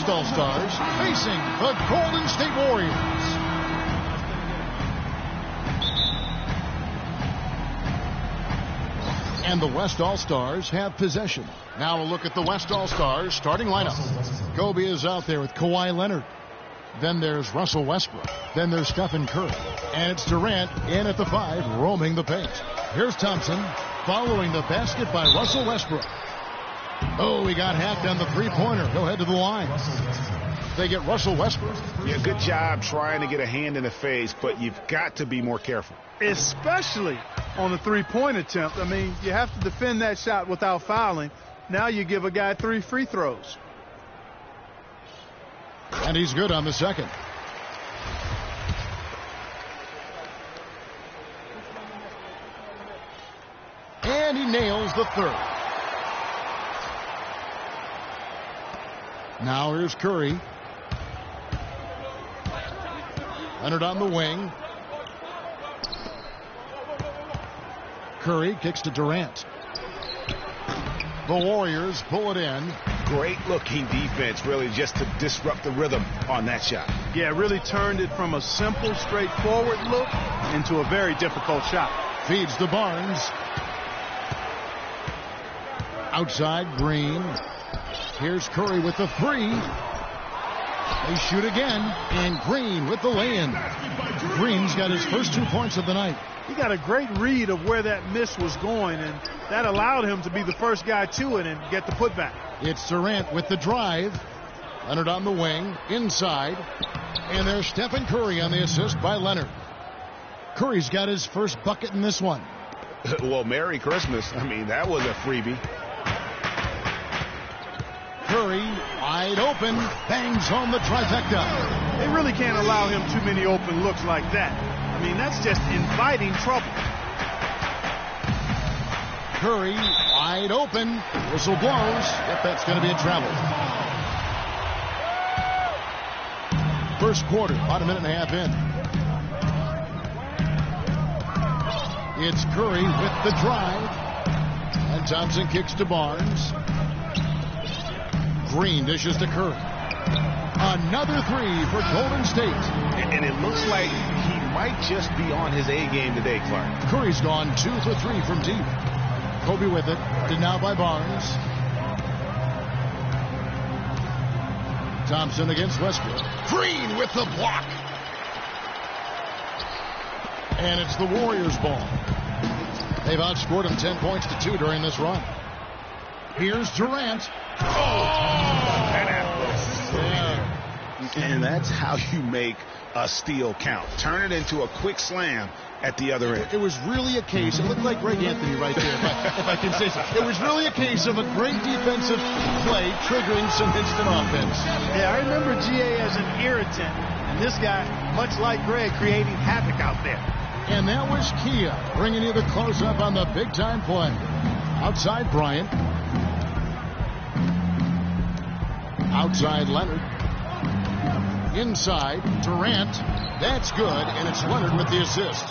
West All-Stars facing the Golden State Warriors. And the West All-Stars have possession. Now a look at the West All-Stars starting lineup. Kobe is out there with Kawhi Leonard. Then there's Russell Westbrook. Then there's Stephen Curry. And it's Durant in at the 5, roaming the paint. Here's Thompson following the basket by Russell Westbrook. Oh, he got hacked on the three-pointer. He'll head to the line. They get Russell Westbrook. Yeah, good job trying to get a hand in the face, but you've got to be more careful. Especially on the three-point attempt. I mean, you have to defend that shot without fouling. Now you give a guy 3 free throws. And he's good on the second. And he nails the third. Now here's Curry. Leonard on the wing. Curry kicks to Durant. The Warriors pull it in. Great looking defense, really, just to disrupt the rhythm on that shot. Yeah, really turned it from a simple, straightforward look into a very difficult shot. Feeds to Barnes. Outside, Green. Here's Curry with the 3. They shoot again, and Green with the lay-in. Green's got his first 2 points of the night. He got a great read of where that miss was going, and that allowed him to be the first guy to it and get the putback. It's Durant with the drive. Leonard on the wing, inside. And there's Stephen Curry on the assist by Leonard. Curry's got his first bucket in this one. Well, Merry Christmas. I mean, that was a freebie. Curry, wide open, bangs home the trifecta. They really can't allow him too many open looks like that. I mean, that's just inviting trouble. Curry, wide open, whistle blows. If that's going to be a travel. First quarter, about a minute and a half in. It's Curry with the drive. And Thompson kicks to Barnes. Green dishes to Curry. Another 3 for Golden State. And it looks like he might just be on his A game today, Clark. Curry's gone 2 for 3 from deep. Kobe with it. Did now by Barnes. Thompson against Westbrook. Green with the block. And it's the Warriors' ball. They've outscored them 10 points to 2 during this run. Here's Durant. And that's how you make a steal count. Turn it into a quick slam at the other end. It was really a case, it looked like Greg Anthony right there, if I can say so. It was really a case of a great defensive play triggering some instant offense. Yeah, I remember GA as an irritant, and this guy, much like Greg, creating havoc out there. And that was Kia bringing you the close-up on the big-time play. Outside Bryant. Outside Leonard. Inside Durant. That's good, and it's Leonard with the assist.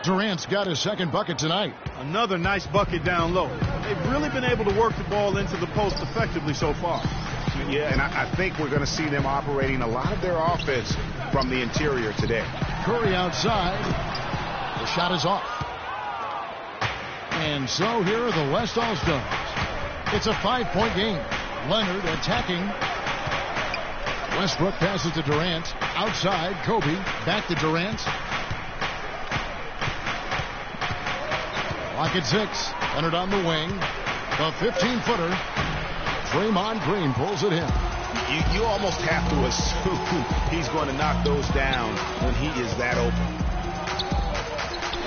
Durant's got his second bucket tonight. Another nice bucket down low. They've really been able to work the ball into the post effectively so far. Yeah, and I think we're going to see them operating a lot of their offense from the interior today. Curry outside. The shot is off. And so here are the West All-Stars. It's a 5-point game. Leonard attacking. Westbrook passes to Durant. Outside, Kobe. Back to Durant. Lock at 6. Leonard on the wing. The 15-footer. Draymond Green pulls it in. You almost have to assume he's going to knock those down when he is that open.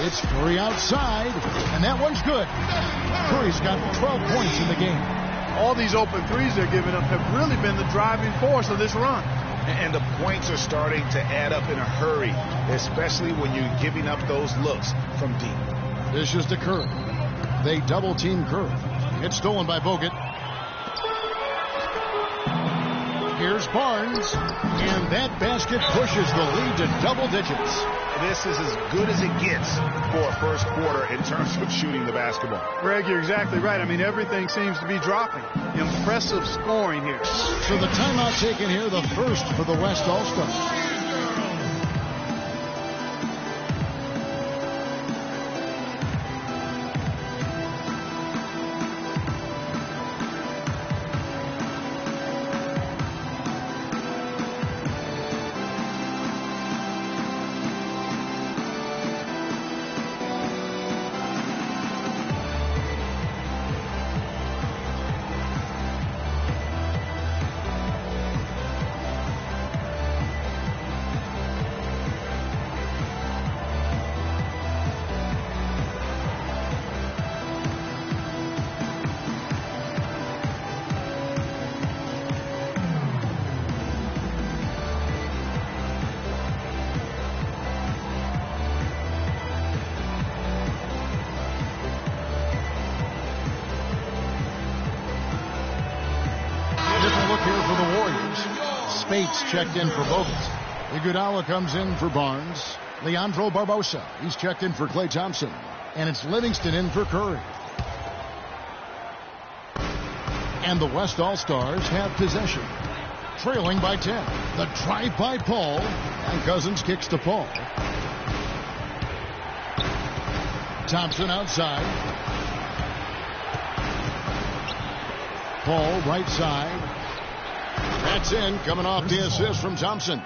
It's Curry outside, and that one's good. Curry's got 12 points in the game. All these open threes they're giving up have really been the driving force of this run. And the points are starting to add up in a hurry, especially when you're giving up those looks from deep. This is to Curry. They double-team Curry. It's stolen by Bogut. Here's Barnes. And that basket pushes the lead to double digits. This is as good as it gets for a first quarter in terms of shooting the basketball. Greg, you're exactly right. I mean, everything seems to be dropping. Impressive scoring here. So the timeout taken here, the first for the West All-Stars. Spates checked in for Bogut. Iguodala comes in for Barnes. Leandro Barbosa, he's checked in for Klay Thompson. And it's Livingston in for Curry. And the West All-Stars have possession. Trailing by 10. The drive by Paul. And Cousins kicks to Paul. Thompson outside. Paul right side. That's in, coming off the assist from Thompson.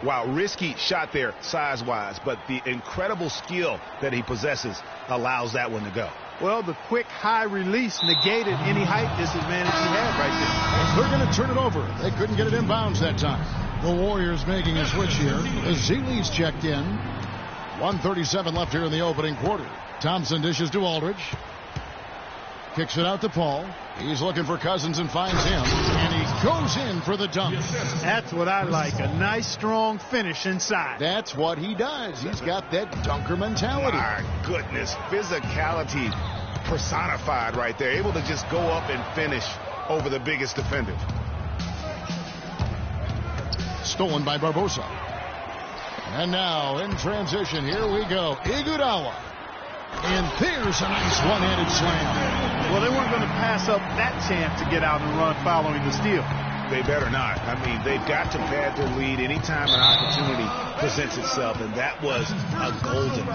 Wow, risky shot there size-wise, but the incredible skill that he possesses allows that one to go. Well, the quick high release negated any height disadvantage he had right there. They're going to turn it over. They couldn't get it in bounds that time. The Warriors making a switch here. Zeeley's checked in. 1:37 left here in the opening quarter. Thompson dishes to Aldridge. Kicks it out to Paul. He's looking for Cousins and finds him. And he goes in for the dunk. That's what I like. A nice, strong finish inside. That's what he does. He's got that dunker mentality. My goodness. Physicality personified right there. Able to just go up and finish over the biggest defender. Stolen by Barbosa. And now in transition, here we go. Iguodala. And there's a nice one-handed slam. Well, they weren't going to pass up that chance to get out and run following the steal. They better not. I mean, they've got to pad their lead anytime an opportunity presents itself, and that was a golden.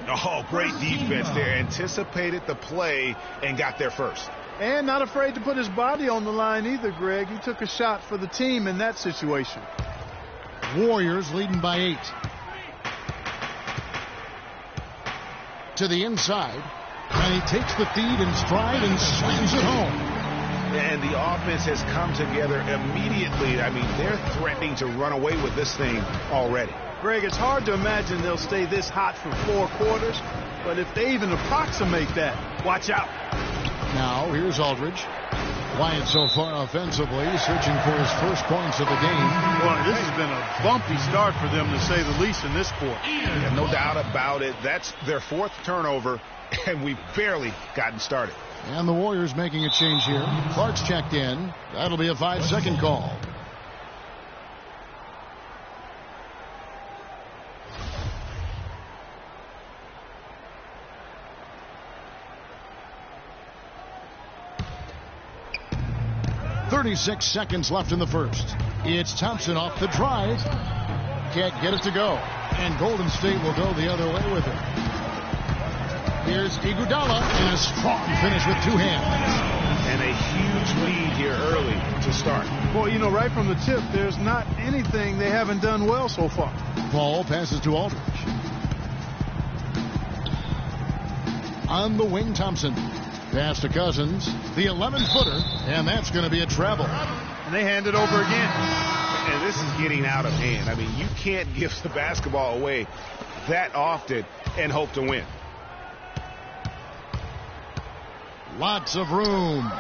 Oh, great defense there. Anticipated the play and got there first. And not afraid to put his body on the line either, Greg. He took a shot for the team in that situation. Warriors leading by 8. To the inside, and he takes the feed in stride and slams it home. And the offense has come together immediately. I mean, they're threatening to run away with this thing already. Greg, it's hard to imagine they'll stay this hot for 4 quarters, but if they even approximate that, watch out. Now, here's Aldridge. Quiet so far offensively, searching for his first points of the game. Well, this has been a bumpy start for them, to say the least, in this quarter. Yeah, no doubt about it. That's their 4th turnover, and we've barely gotten started. And the Warriors making a change here. Clark's checked in. That'll be a 5-second call. .36 seconds left in the first. It's Thompson off the drive. Can't get it to go. And Golden State will go the other way with it. Here's Iguodala and a strong finish with 2 hands. And a huge lead here early to start. Well, you know, right from the tip, there's not anything they haven't done well so far. Paul passes to Aldridge. On the wing, Thompson. Pass to Cousins, the 11-footer, and that's going to be a travel. And they hand it over again. And this is getting out of hand. I mean, you can't give the basketball away that often and hope to win. Lots of room.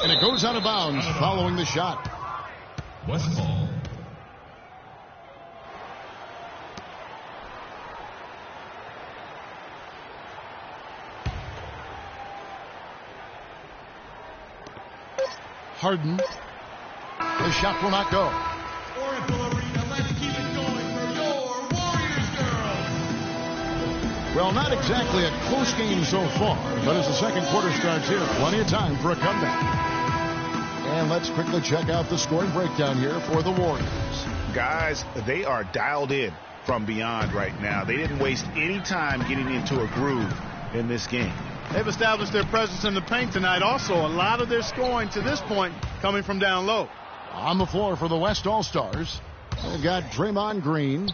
And it goes out of bounds following the shot. West ball. Harden. The shot will not go. Well, not exactly a close game so far, but as the second quarter starts here, plenty of time for a comeback. And let's quickly check out the scoring breakdown here for the Warriors. Guys, they are dialed in from beyond right now. They didn't waste any time getting into a groove in this game. They've established their presence in the paint tonight. Also, a lot of their scoring to this point coming from down low. On the floor for the West All-Stars, they've got Draymond Green.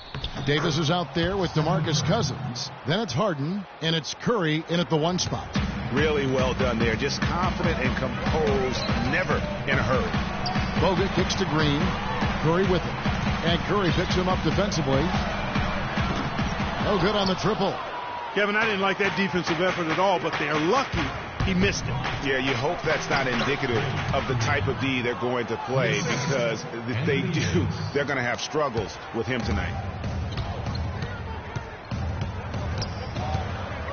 Davis is out there with DeMarcus Cousins. Then it's Harden, and it's Curry in at the 1 spot. Really well done there. Just confident and composed, never in a hurry. Bogut kicks to Green. Curry with it. And Curry picks him up defensively. No good on the triple. Kevin, I didn't like that defensive effort at all, but they're lucky he missed it. Yeah, you hope that's not indicative of the type of D they're going to play, because if they do, they're going to have struggles with him tonight.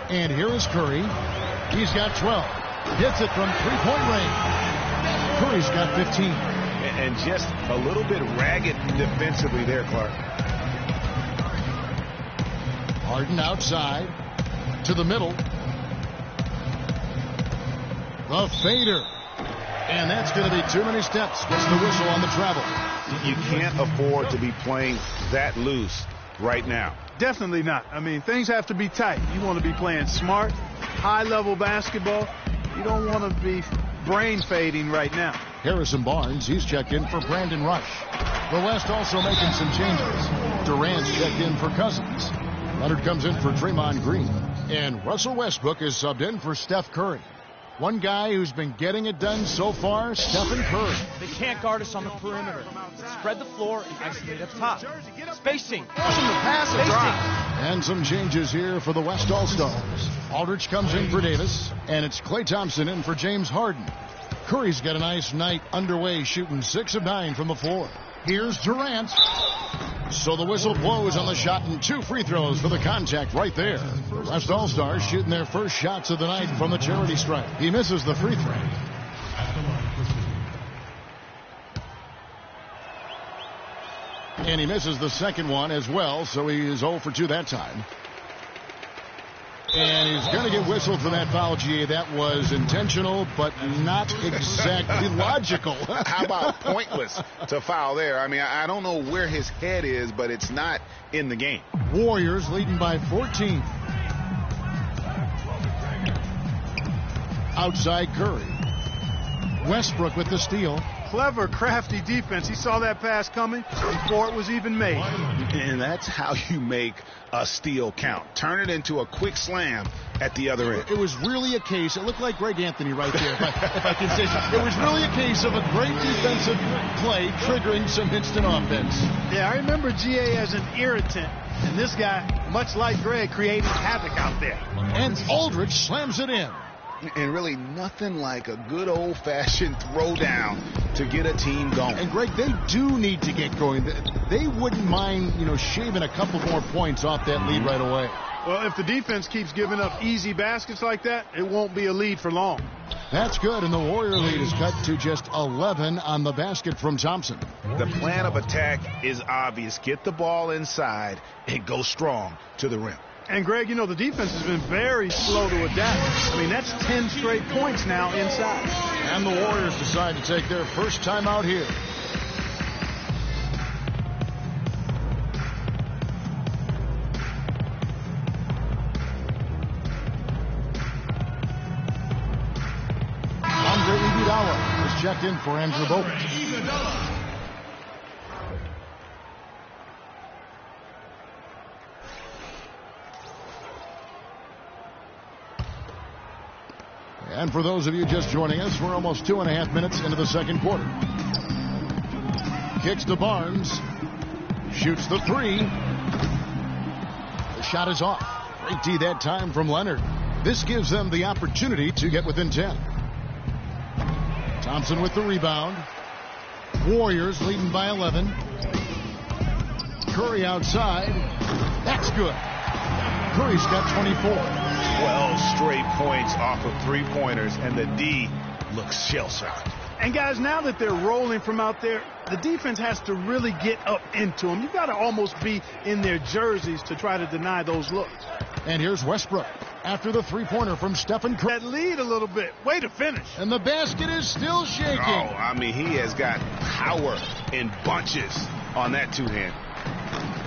And here is Curry. He's got 12. Hits it from three-point range. Curry's got 15. And just a little bit ragged defensively there, Clark. Harden outside to the middle. The fader. And that's going to be too many steps. Gets the whistle on the travel. You can't afford to be playing that loose right now. Definitely not. I mean, things have to be tight. You want to be playing smart, high-level basketball. You don't want to be brain fading right now. Harrison Barnes, he's checked in for Brandon Rush. The West also making some changes. Durant's checked in for Cousins. Leonard comes in for Draymond Green. And Russell Westbrook is subbed in for Steph Curry. One guy who's been getting it done so far, Stephen Curry. They can't guard us on the perimeter. Spread the floor and isolate up top. Spacing. And some changes here for the West All-Stars. Aldridge comes in for Davis, and it's Klay Thompson in for James Harden. Curry's got a nice night underway, shooting 6 of 9 from the floor. Here's Durant. So the whistle blows on the shot, and 2 free throws for the contact right there. The West All-Stars shooting their first shots of the night from the charity stripe. He misses the free throw. And he misses the second one as well, so he is 0 for 2 that time. And he's going to get whistled for that foul, GA. That was intentional, but not exactly logical. How about pointless to foul there? I mean, I don't know where his head is, but it's not in the game. Warriors leading by 14. Outside Curry. Westbrook with the steal. Clever, crafty defense. He saw that pass coming before it was even made. And that's how you make a steal count. Turn it into a quick slam at the other end. It was really a case. It looked like Greg Anthony right there, if I can say so. It was really a case of a great defensive play triggering some instant offense. Yeah, I remember GA as an irritant. And this guy, much like Greg, created havoc out there. And Aldridge slams it in. And really nothing like a good old-fashioned throwdown to get a team going. And, Greg, they do need to get going. They wouldn't mind, shaving a couple more points off that lead right away. Well, if the defense keeps giving up easy baskets like that, it won't be a lead for long. That's good, and the Warrior lead is cut to just 11 on the basket from Thompson. The plan of attack is obvious. Get the ball inside and go strong to the rim. And, Greg, the defense has been very slow to adapt. I mean, that's 10 straight points now inside. And the Warriors decide to take their first time out here. Andre Iguodala is checked in for Andrew Bogut. And for those of you just joining us, we're almost 2.5 minutes into the second quarter. Kicks to Barnes. Shoots the 3. The shot is off. Great D that time from Leonard. This gives them the opportunity to get within 10. Thompson with the rebound. Warriors leading by 11. Curry outside. That's good. Curry's got 24. 12 straight points off of 3-pointers, and the D looks shell-shocked. And guys, now that they're rolling from out there, the defense has to really get up into them. You've got to almost be in their jerseys to try to deny those looks. And here's Westbrook after the three-pointer from Stephen Curry. That lead a little bit. Way to finish. And the basket is still shaking. Oh, I mean, he has got power in bunches on that two-hand.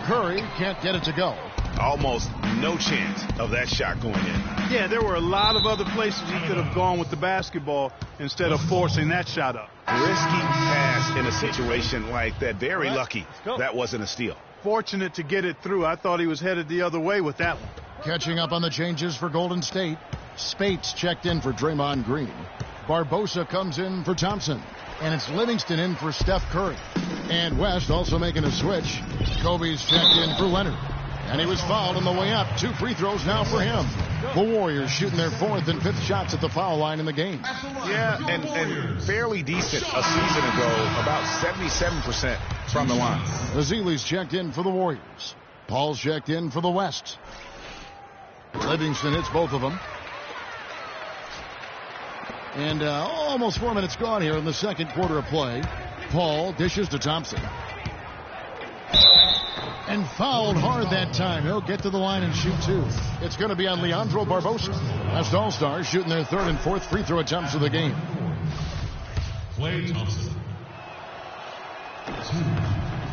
Curry can't get it to go. Almost no chance of that shot going in. Yeah, there were a lot of other places he could have gone with the basketball instead of forcing that shot up. Risky pass in a situation like that. Very lucky that wasn't a steal. Fortunate to get it through. I thought he was headed the other way with that one. Catching up on the changes for Golden State. Spates checked in for Draymond Green. Barbosa comes in for Thompson. And it's Livingston in for Steph Curry. And West also making a switch. Kobe's checked in for Leonard. And he was fouled on the way up. 2 free throws now for him. The Warriors shooting their 4th and 5th shots at the foul line in the game. Yeah, and fairly decent a season ago. About 77% from the line. Ezeli's checked in for the Warriors. Paul's checked in for the West. Livingston hits both of them. And almost 4 minutes gone here in the second quarter of play. Paul dishes to Thompson. And fouled hard that time. He'll get to the line and shoot 2. It's going to be on Leandro Barbosa. West All-Stars shooting their 3rd and 4th free throw attempts of the game. Klay Thompson.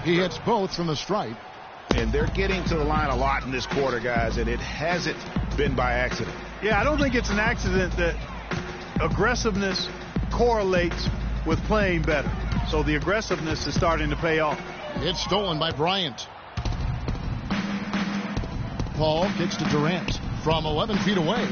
2. He hits both from the stripe. And they're getting to the line a lot in this quarter, guys, and it hasn't been by accident. Yeah, I don't think it's an accident that aggressiveness correlates with playing better. So the aggressiveness is starting to pay off. It's stolen by Bryant. Paul kicks to Durant from 11 feet away.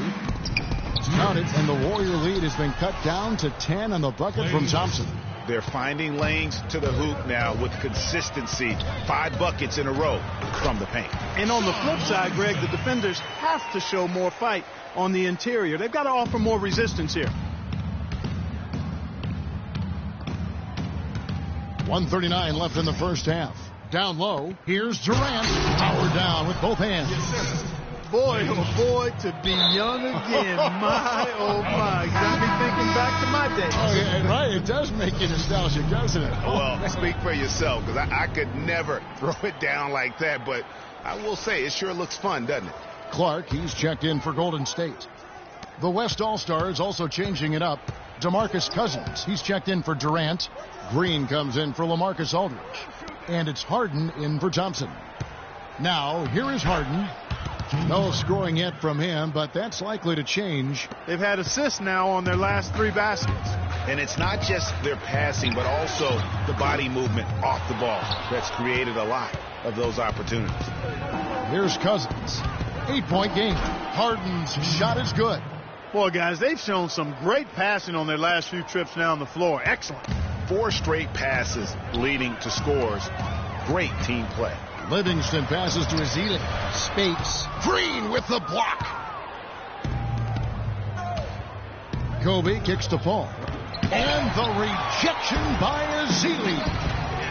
Counted, and the Warrior lead has been cut down to 10 on the bucket from Thompson. They're finding lanes to the hoop now with consistency. 5 buckets in a row from the paint. And on the flip side, Greg, the defenders have to show more fight on the interior. They've got to offer more resistance here. 1:39 left in the first half. Down low, here's Durant. Power down with both hands. Boy, oh boy, to be young again. My, oh my. Got me thinking back to my days. Oh, yeah, right. It does make you nostalgic, doesn't it? Well, speak for yourself, because I could never throw it down like that. But I will say, it sure looks fun, doesn't it? Clark, he's checked in for Golden State. The West All-Stars also changing it up. DeMarcus Cousins, he's checked in for Durant. Green comes in for LaMarcus Aldridge. And it's Harden in for Thompson. Now, here is Harden. No scoring yet from him, but that's likely to change. They've had assists now on their last 3 baskets. And it's not just their passing, but also the body movement off the ball that's created a lot of those opportunities. Here's Cousins. 8-point game. Harden's shot is good. Boy, guys, they've shown some great passing on their last few trips down the floor. Excellent. 4 straight passes leading to scores. Great team play. Livingston passes to Ezeli. Spates. Green with the block. Kobe kicks to Paul. And the rejection by Ezeli.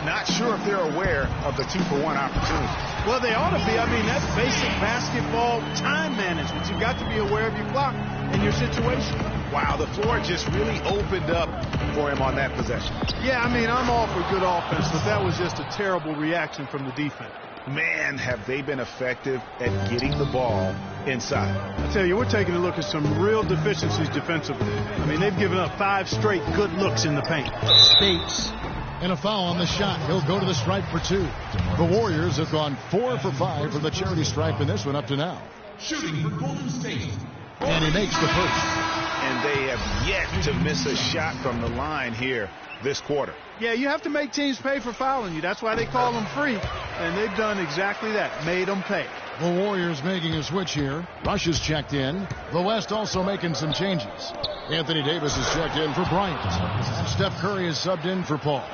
Not sure if they're aware of the 2-for-1 opportunity. Well, they ought to be. I mean, that's basic basketball time management. You've got to be aware of your clock and your situation. Wow, the floor just really opened up for him on that possession. Yeah, I mean, I'm all for good offense, but that was just a terrible reaction from the defense. Man, have they been effective at getting the ball inside. I tell you, we're taking a look at some real deficiencies defensively. I mean, they've given up 5 straight good looks in the paint. Spates. And a foul on the shot. He'll go to the stripe for 2. The Warriors have gone 4 for 5 from the charity stripe in this one up to now. Shooting for Golden State. And he makes the first. And they have yet to miss a shot from the line here this quarter. Yeah, you have to make teams pay for fouling you. That's why they call them free. And they've done exactly that, made them pay. The Warriors making a switch here. Rush is checked in. The West also making some changes. Anthony Davis is checked in for Bryant. Steph Curry is subbed in for Paul.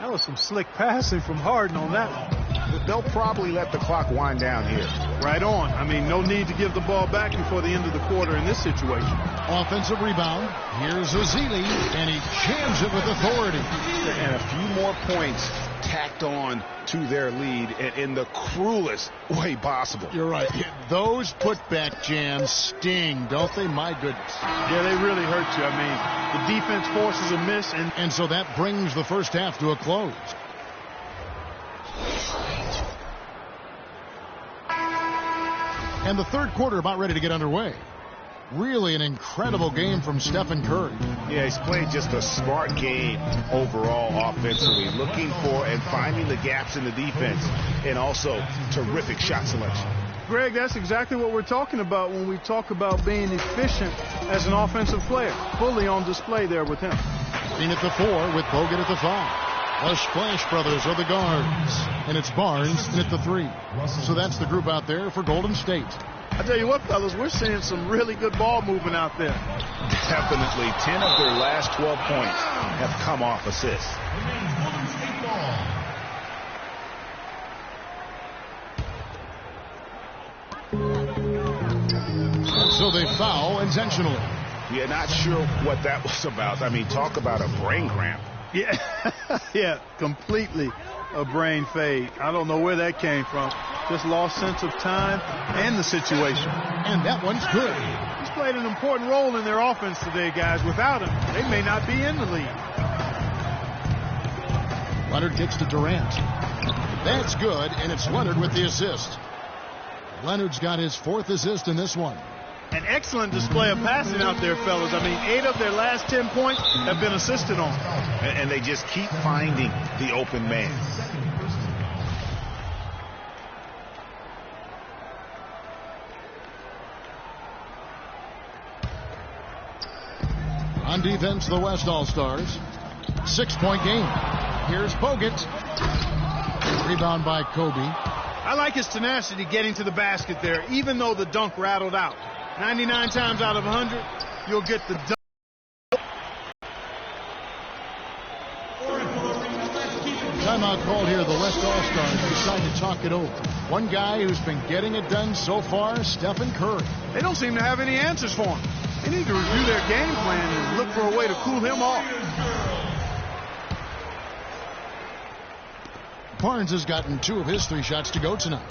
That was some slick passing from Harden on that one. they'll probably let the clock wind down here. Right on. I mean, no need to give the ball back before the end of the quarter in this situation. Offensive rebound. Here's Ezeli, and he jams it with authority. And a few more points tacked on to their lead in the cruelest way possible. You're right. Those putback jams sting, don't they? My goodness. Yeah, they really hurt you. I mean, the defense forces a miss, and so that brings the first half to a close. And the third quarter about ready to get underway. Really an incredible game from Stephen Curry. Yeah, he's played just a smart game overall offensively, looking for and finding the gaps in the defense, and also terrific shot selection. Greg, that's exactly what we're talking about when we talk about being efficient as an offensive player. Fully on display there with him. Green at the 4 with Bogut at the 5. The Splash Brothers are the guards, and it's Barnes at the 3. So that's the group out there for Golden State. I tell you what, fellas, we're seeing some really good ball movement out there. Definitely. 10 of their last 12 points have come off assists. So they foul intentionally. Yeah, not sure what that was about. I mean, talk about a brain cramp. Yeah, yeah, completely a brain fade. I don't know where that came from. Just lost sense of time and the situation. And that one's good. He's played an important role in their offense today, guys. Without him, they may not be in the league. Leonard gets to Durant. That's good, and it's Leonard with the assist. Leonard's got his 4th assist in this one. An excellent display of passing out there, fellas. I mean, 8 of their last 10 points have been assisted on. And they just keep finding the open man. On defense, the West All-Stars. 6-point game. Here's Bogut. Rebound by Kobe. I like his tenacity getting to the basket there, even though the dunk rattled out. 99 times out of 100, you'll get the dunk. Timeout called here. The West All-Stars decide to talk it over. One guy who's been getting it done so far, Stephen Curry. They don't seem to have any answers for him. They need to review their game plan and look for a way to cool him off. Barnes has gotten 2 of his 3 shots to go tonight.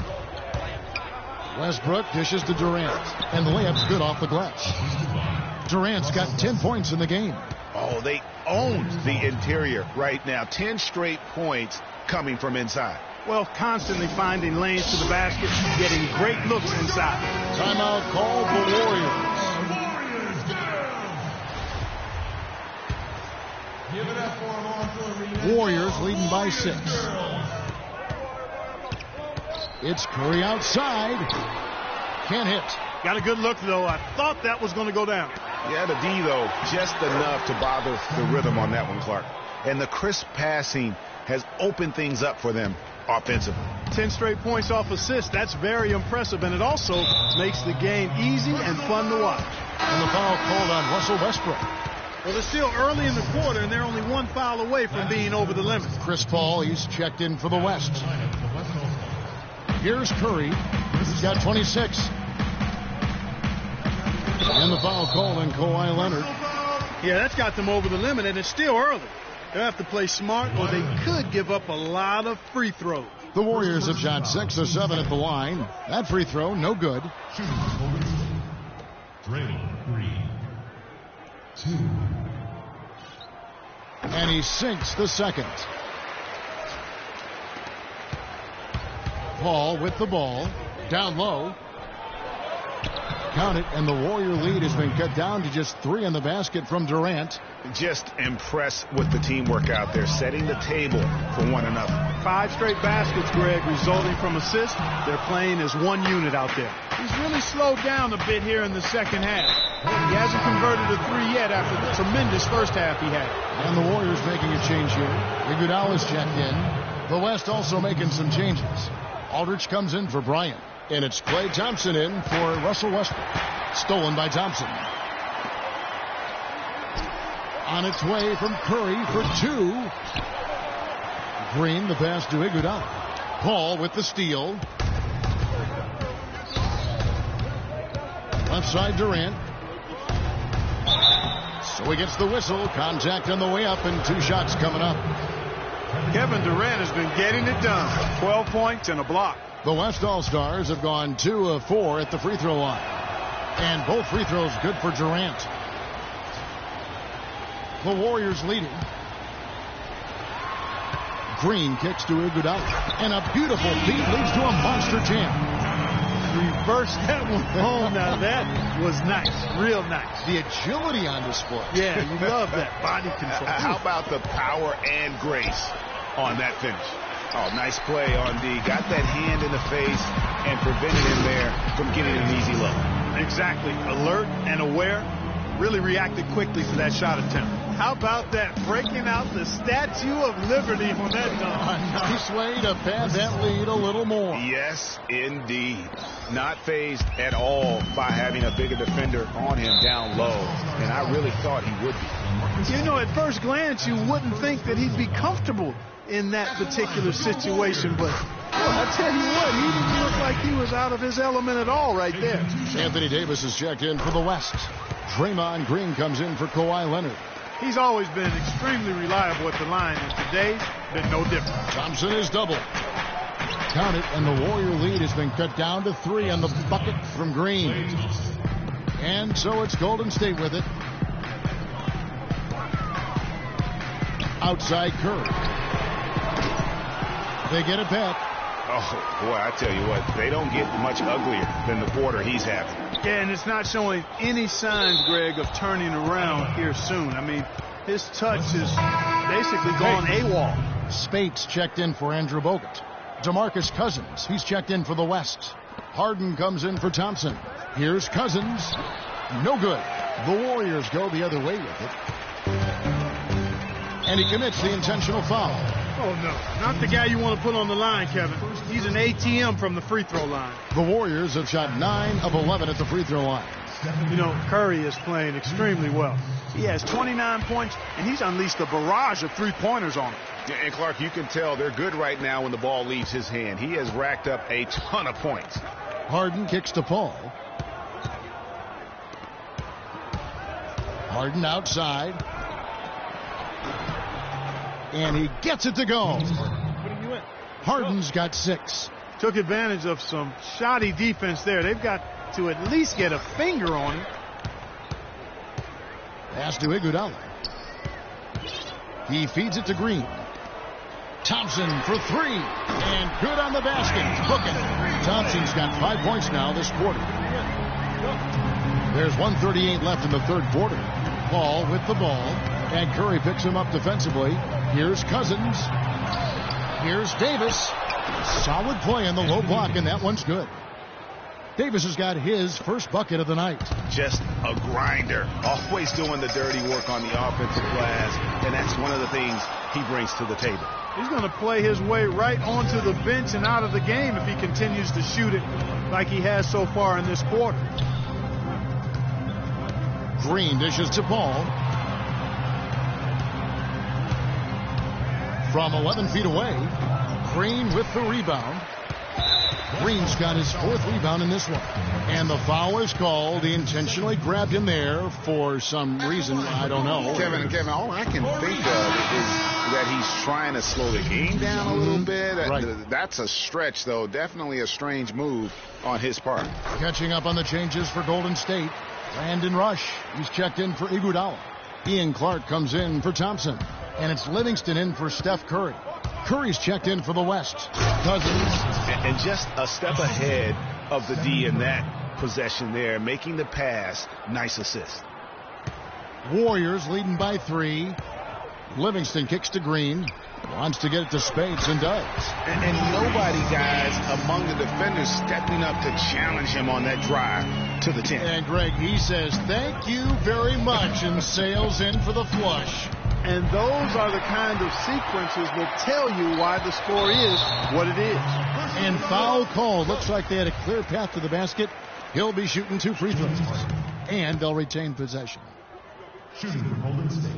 Westbrook dishes to Durant, and the layup's good off the glass. Durant's got 10 points in the game. Oh, they owned the interior right now. 10 straight points coming from inside. Well, constantly finding lanes to the basket, getting great looks inside. Timeout called the Warriors. Warriors leading by 6. It's Curry outside. Can't hit. Got a good look, though. I thought that was going to go down. Yeah, the D, though, just enough to bother the rhythm on that one, Clark. And the crisp passing has opened things up for them offensively. 10 straight points off assists. That's very impressive, and it also makes the game easy and fun to watch. And the foul called on Russell Westbrook. Well, it's still early in the quarter, and they're only 1 foul away from being over the limit. Chris Paul, he's checked in for the West. Here's Curry. He's got 26. And the foul called on Kawhi Leonard. Yeah, that's got them over the limit, and it's still early. They'll have to play smart, or they could give up a lot of free throws. The Warriors have shot 6 or 7 at the line. That free throw, no good. Draymond Green. 2. And he sinks the second. Paul with the ball. Down low. Count it, and the Warrior lead has been cut down to just 3 in the basket from Durant. Just impressed with the teamwork out there, setting the table for one another. 5 straight baskets, Greg, resulting from assists. They're playing as one unit out there. He's really slowed down a bit here in the second half. He hasn't converted a 3 yet after the tremendous first half he had. And the Warriors making a change here. Iguodala's checked in. The West also making some changes. Aldridge comes in for Bryant. And it's Klay Thompson in for Russell Westbrook. Stolen by Thompson. On its way from Curry for 2. Green, the pass to Iguodala. Paul with the steal. Left side Durant. So he gets the whistle. Contact on the way up and 2 shots coming up. Kevin Durant has been getting it done. 12 points and a block. The West All-Stars have gone 2 of 4 at the free throw line. And both free throws good for Durant. The Warriors leading. Green kicks to Iguodala. And a beautiful feed leads to a monster jam. Reverse that one home. Now that was nice. Real nice. The agility on display. Yeah, you love that body control. How about the power and grace on that finish? Oh, nice play on D. Got that hand in the face and prevented him there from getting an easy look. Exactly. Alert and aware. Really reacted quickly to that shot attempt. How about that? Breaking out the Statue of Liberty on that dunk. A nice way to pad that lead a little more. Yes, indeed. Not fazed at all by having a bigger defender on him down low. And I really thought he would be. You know, at first glance, you wouldn't think that he'd be comfortable in that particular situation. But I tell you what, he didn't look like he was out of his element at all right there. Anthony Davis is checked in for the West. Draymond Green comes in for Kawhi Leonard. He's always been extremely reliable at the line, and today, been no different. Thompson is double. Count it, and the Warrior lead has been cut down to 3 on the bucket from Green. And so it's Golden State with it. Outside Curry. They get it back. Oh, boy, I tell you what, they don't get much uglier than the quarter he's having. Yeah, and it's not showing any signs, Greg, of turning around here soon. I mean, his touch is basically gone AWOL. Spates checked in for Andrew Bogut. DeMarcus Cousins, he's checked in for the West. Harden comes in for Thompson. Here's Cousins. No good. The Warriors go the other way with it. And he commits the intentional foul. Oh, no. Not the guy you want to put on the line, Kevin. He's an ATM from the free throw line. The Warriors have shot 9 of 11 at the free throw line. You know, Curry is playing extremely well. He has 29 points, and he's unleashed a barrage of three-pointers on him. And, Clark, you can tell they're good right now when the ball leaves his hand. He has racked up a ton of points. Harden kicks to Paul. Harden outside. And he gets it to go. Harden's got 6. Took advantage of some shoddy defense there. They've got to at least get a finger on him. Pass to Iguodala. He feeds it to Green. Thompson for 3. And good on the basket. Book it. Thompson's got 5 points now this quarter. There's 1:38 left in the third quarter. Paul with the ball. And Curry picks him up defensively. Here's Cousins. Here's Davis. Solid play in the low block, and that one's good. Davis has got his first bucket of the night. Just a grinder. Always doing the dirty work on the offensive glass, and that's one of the things he brings to the table. He's going to play his way right onto the bench and out of the game if he continues to shoot it like he has so far in this quarter. Green dishes to Paul. From 11 feet away, Green with the rebound. Green's got his 4th rebound in this one. And the foul is called. He intentionally grabbed him there for some reason. I don't know. Kevin, all I can think of is that he's trying to slow the game down a little bit. Right. That's a stretch, though. Definitely a strange move on his part. Catching up on the changes for Golden State. Brandon Rush. He's checked in for Iguodala. Ian Clark comes in for Thompson. And it's Livingston in for Steph Curry. Curry's checked in for the West. Cousins. And just a step ahead of the D in that possession there, making the pass. Nice assist. Warriors leading by 3. Livingston kicks to Green. Wants to get it to Spates and does. And nobody, guys, among the defenders stepping up to challenge him on that drive to the 10. And Greg, he says, thank you very much, and sails in for the flush. And those are the kind of sequences that tell you why the score is what it is. And foul call. Looks like they had a clear path to the basket. He'll be shooting 2 free throws. And they'll retain possession. Shooting for Golden State,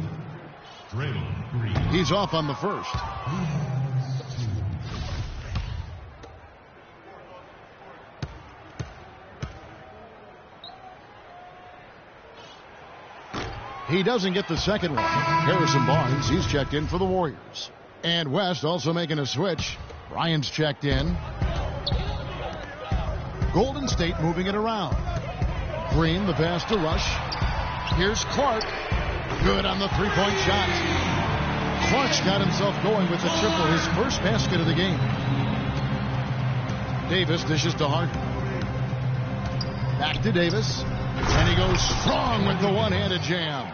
Draymond Green. He's off on the first. He doesn't get the second one. Harrison Barnes, he's checked in for the Warriors. And West also making a switch. Bryant's checked in. Golden State moving it around. Green, the pass to Rush. Here's Clark. Good on the three-point shot. Clark's got himself going with the triple, his first basket of the game. Davis dishes to Harden. Back to Davis. And he goes strong with the one-handed jam.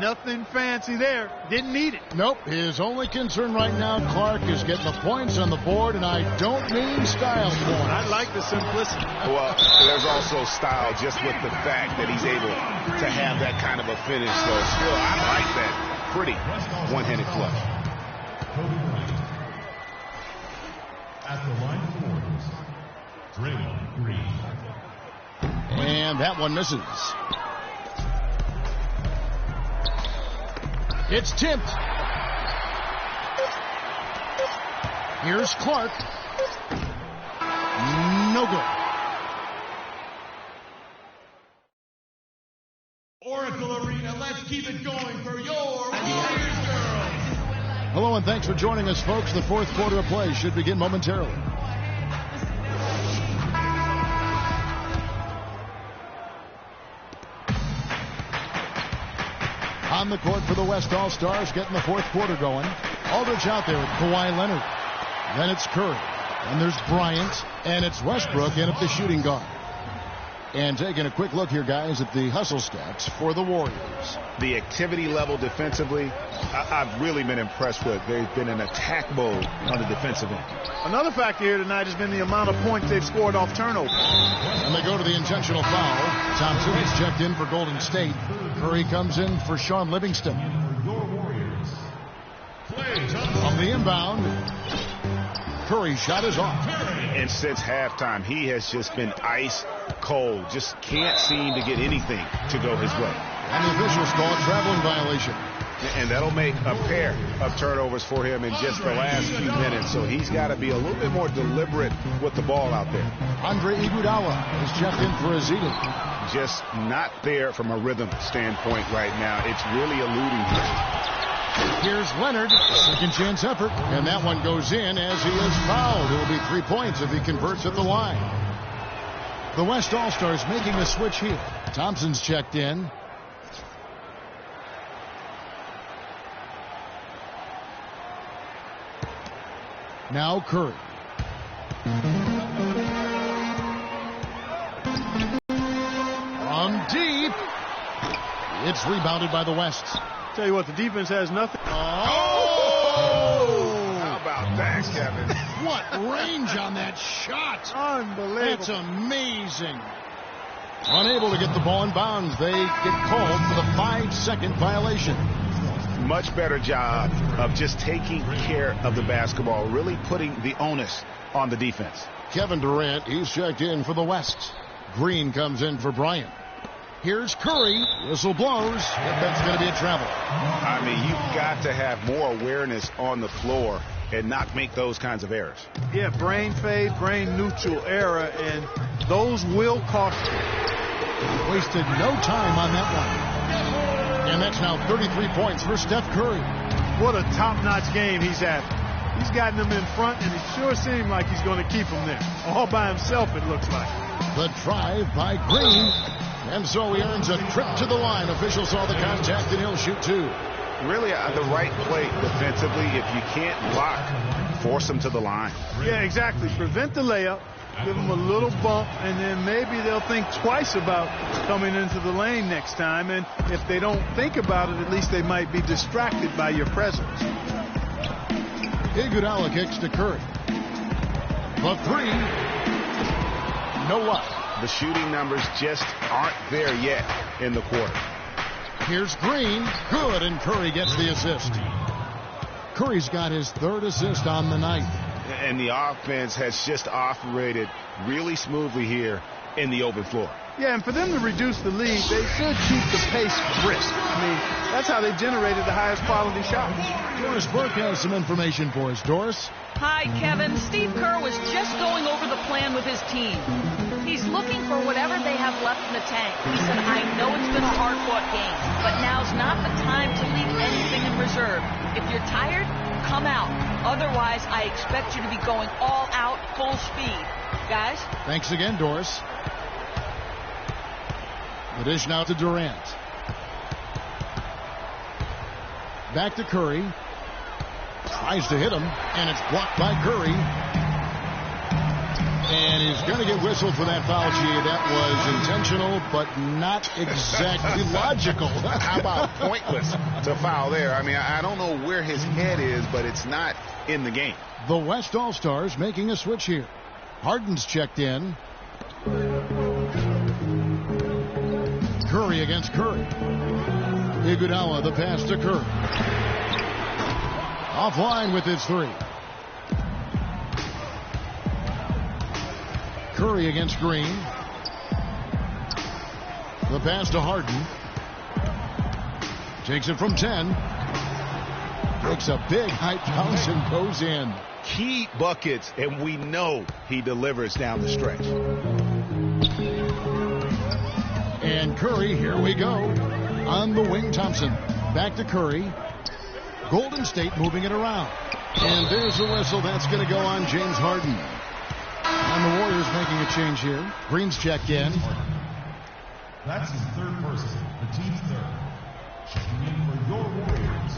Nothing fancy there. Didn't need it. Nope. His only concern right now, Clark, is getting the points on the board, and I don't mean style points. I like the simplicity. Well, there's also style just with the fact that he's able to have that kind of a finish. So still, I like that pretty one-handed clutch. At the line of Warriors, Draymond Green. And that one misses. It's tipped. Here's Clark. No good. Oracle Arena, let's keep it going for your Warriors girls. Hello and thanks for joining us, folks. The fourth quarter of play should begin momentarily. On the court for the West All-Stars, getting the fourth quarter going. Aldridge out there with Kawhi Leonard. Then it's Curry. And there's Bryant. And it's Westbrook in at the shooting guard. And taking a quick look here, guys, at the hustle stats for the Warriors. The activity level defensively, I've really been impressed with. They've been in attack mode on the defensive end. Another factor here tonight has been the amount of points they've scored off turnovers. And they go to the intentional foul. Thompson is checked in for Golden State. Curry comes in for Sean Livingston. Your Warriors. On the inbound, Curry's shot is off. And since halftime, he has just been ice cold. Just can't seem to get anything to go his way. And the officials call a traveling violation. And that'll make a pair of turnovers for him in just the last few minutes. So he's got to be a little bit more deliberate with the ball out there. Andre Iguodala is checked in for Ezeli. Just not there from a rhythm standpoint right now. It's really eluding him. Here's Leonard, second chance effort, and that one goes in as he is fouled. It will be 3 points if he converts at the line. The West All-Stars making a switch here. Thompson's checked in. Now Curry. From deep. It's rebounded by the West. Tell you what, the defense has nothing. Oh! How about that, Kevin? What range on that shot. Unbelievable. That's amazing. Unable to get the ball in bounds. They get called for the 5-second violation. Much better job of just taking care of the basketball, really putting the onus on the defense. Kevin Durant, he's checked in for the West. Green comes in for Bryant. Here's Curry. Whistle blows. That's going to be a travel. I mean, you've got to have more awareness on the floor and not make those kinds of errors. Yeah, brain fade, brain neutral error, and those will cost you. Wasted no time on that one. And that's now 33 points for Steph Curry. What a top-notch game he's having. He's gotten them in front, and it sure seemed like he's going to keep them there. All by himself, it looks like. The drive by Green. And so he earns a trip to the line. Officials saw the contact, and he'll shoot two. Really the right play defensively. If you can't block, force them to the line. Yeah, exactly. Prevent the layup. Give them a little bump, and then maybe they'll think twice about coming into the lane next time. And if they don't think about it, at least they might be distracted by your presence. Iguodala kicks to Curry. The three. No luck. The shooting numbers just aren't there yet in the quarter. Here's Green. Good, and Curry gets the assist. Curry's got his third assist on the night. And the offense has just operated really smoothly here in the open floor. Yeah, and for them to reduce the lead, they should keep the pace brisk. I mean, That's how they generated the highest quality shots. Doris Burke has some information for us. Doris? Hi, Kevin. Steve Kerr was just going over the plan with his team. He's looking for whatever they have left in the tank. He said, I know it's been a hard-fought game, but now's not the time to leave anything in reserve. If you're tired, come out. Otherwise, I expect you to be going all out, full speed. Guys? Thanks again, Doris. The dish now to Durant. Back to Curry. Tries to hit him, and it's blocked by Curry. And he's going to get whistled for that foul, G. That was intentional, but not exactly logical. How about pointless to foul there? I mean, I don't know where his head is, but it's not in the game. The West All-Stars making a switch here. Harden's checked in. Curry against Curry. Iguodala, the pass to Curry. Offline with his three. Curry against Green. The pass to Harden. Takes it from 10. Makes a big height bounce and goes in. Key buckets, and we know he delivers down the stretch. And Curry, here we go. On the wing, Thompson. Back to Curry. Golden State moving it around. And there's the whistle. That's going to go on James Harden. And the Warriors making a change here. Green's checked in. That's his third person, the team's third. Checking in for your Warriors,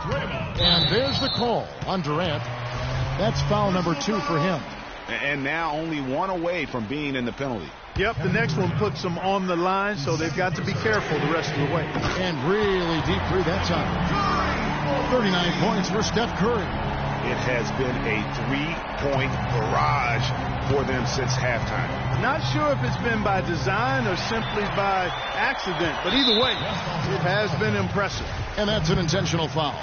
Draymond. And there's the call on Durant. That's foul number 2 for him. And now only one away from being in the penalty. Yep, the next one puts them on the line, so they've got to be careful the rest of the way. And really deep three that time. 39 points for Steph Curry. It has been a three-point barrage for them since halftime. Not sure if it's been by design or simply by accident, but either way, it has been impressive. And that's an intentional foul.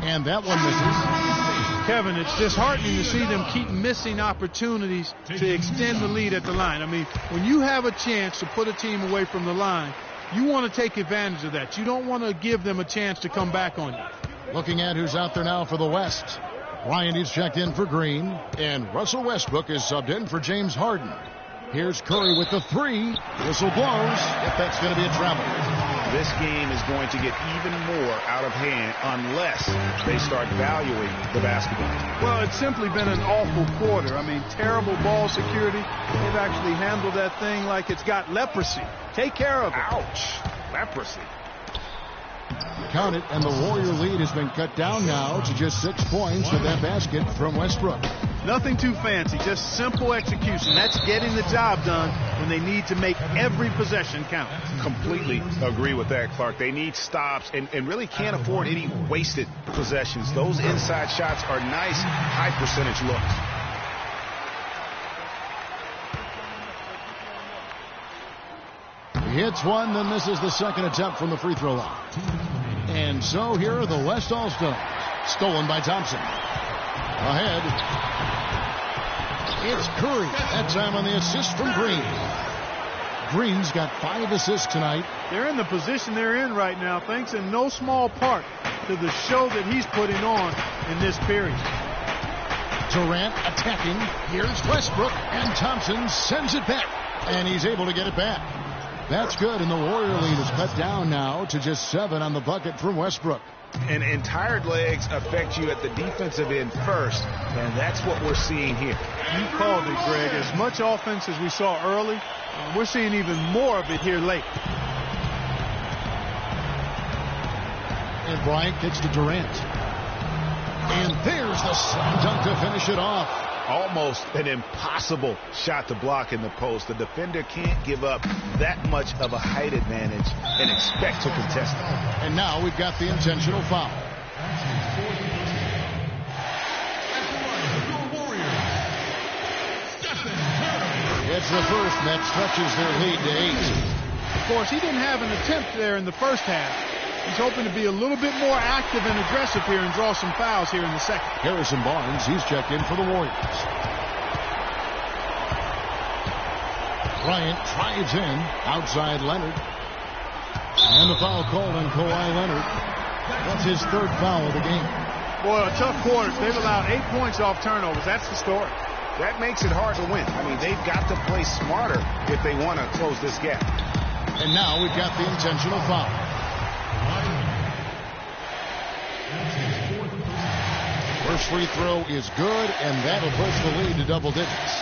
And that one misses. Kevin, it's disheartening to see them keep missing opportunities to extend the lead at the line. I mean, when you have a chance to put a team away from the line, you want to take advantage of that. You don't want to give them a chance to come back on you. Looking at who's out there now for the West. Bryant is checked in for Green, and Russell Westbrook is subbed in for James Harden. Here's Curry with the three. Whistle blows. If that's going to be a travel. This game is going to get even more out of hand unless they start valuing the basketball. Well, it's simply been an awful quarter. I mean, terrible ball security. They've actually handled that thing like it's got leprosy. Take care of it. Ouch. Leprosy. Count it, and the Warrior lead has been cut down now to just 6 points with that basket from Westbrook. Nothing too fancy, just simple execution. That's getting the job done when they need to make every possession count. Completely agree with that, Clark. They need stops and really can't afford any wasted possessions. Those inside shots are nice, high percentage looks. He hits one, then misses the second attempt from the free throw line. And so here are the West All-Stars. Stolen by Thompson. Ahead. It's Curry. That time on the assist from Green. Green's got 5 assists tonight. They're in the position they're in right now, thanks in no small part to the show that he's putting on in this period. Durant attacking. Here's Westbrook, and Thompson sends it back. And he's able to get it back. That's good, and the Warrior lead is cut down now to just 7 on the bucket from Westbrook. And tired legs affect you at the defensive end first, and that's what we're seeing here. You called it, Greg. As much offense as we saw early, we're seeing even more of it here late. And Bryant gets to Durant. And there's the slam dunk to finish it off. Almost an impossible shot to block in the post. The defender can't give up that much of a height advantage and expect to contest it. And now we've got the intentional foul. It's the first, and that stretches their lead to 8. Of course, he didn't have an attempt there in the first half. He's hoping to be a little bit more active and aggressive here and draw some fouls here in the second. Harrison Barnes, he's checked in for the Warriors. Bryant drives in, outside Leonard. And the foul called on Kawhi Leonard. That's his third foul of the game. Boy, a tough quarter. They've allowed 8 points off turnovers. That's the story. That makes it hard to win. I mean, they've got to play smarter if they want to close this gap. And now we've got the intentional foul. First free throw is good, and that'll push the lead to double digits.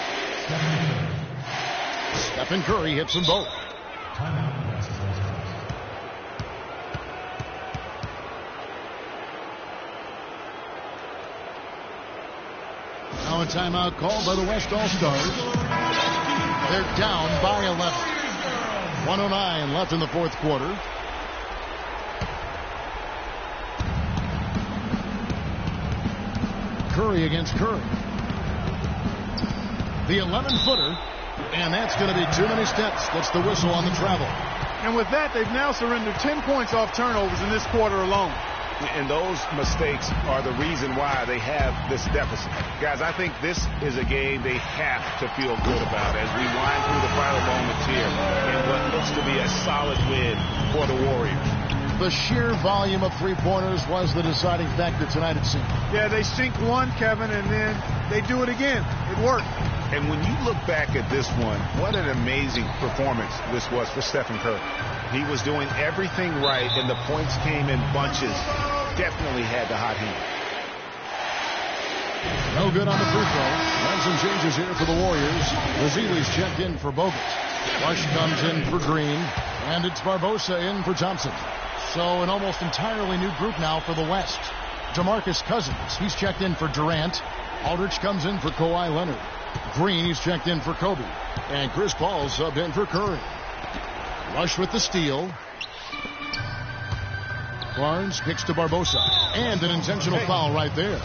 Stephen Curry hits them both. Now a timeout called by the West All-Stars. They're down by 11. 1:09 left in the fourth quarter. Curry against Curry. The 11-footer, and that's going to be too many steps. That's the whistle on the travel. And with that, they've now surrendered 10 points off turnovers in this quarter alone. And those mistakes are the reason why they have this deficit. Guys, I think this is a game they have to feel good about as we wind through the final moments here in what looks to be a solid win for the Warriors. The sheer volume of three-pointers was the deciding factor tonight, it seemed. Yeah, they sink one, Kevin, and then they do it again. It worked. And when you look back at this one, what an amazing performance this was for Stephen Curry. He was doing everything right, and the points came in bunches. Definitely had the hot hand. No good on the free throw. And some changes here for the Warriors. Vassili's checked in for Bogut. Rush comes in for Green, and it's Barbosa in for Thompson. So an almost entirely new group now for the West. DeMarcus Cousins, he's checked in for Durant. Aldridge comes in for Kawhi Leonard. Green, he's checked in for Kobe. And Chris Paul subbed in for Curry. Rush with the steal. Barnes kicks to Barbosa. And an intentional foul right there.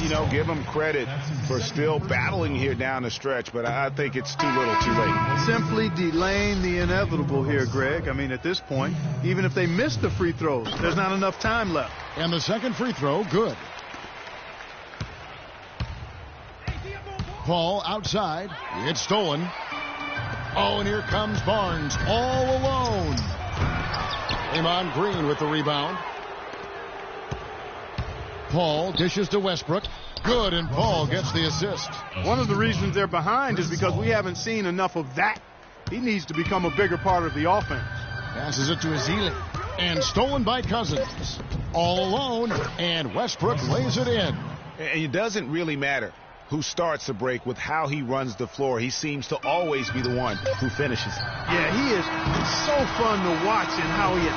You know, give him credit for still battling here down the stretch, but I think it's too little too late. Simply delaying the inevitable here, Greg. I mean, at this point, even if they miss the free throws, there's not enough time left. And the second free throw, good. Paul outside. It's stolen. Oh, and here comes Barnes all alone. Draymond Green with the rebound. Paul dishes to Westbrook. Good, and Paul gets the assist. One of the reasons they're behind is because we haven't seen enough of that. He needs to become a bigger part of the offense. Passes it to Azili. And stolen by Cousins. All alone, and Westbrook lays it in. And it doesn't really matter who starts the break with how he runs the floor. He seems to always be the one who finishes. Yeah, he is so fun to watch in how he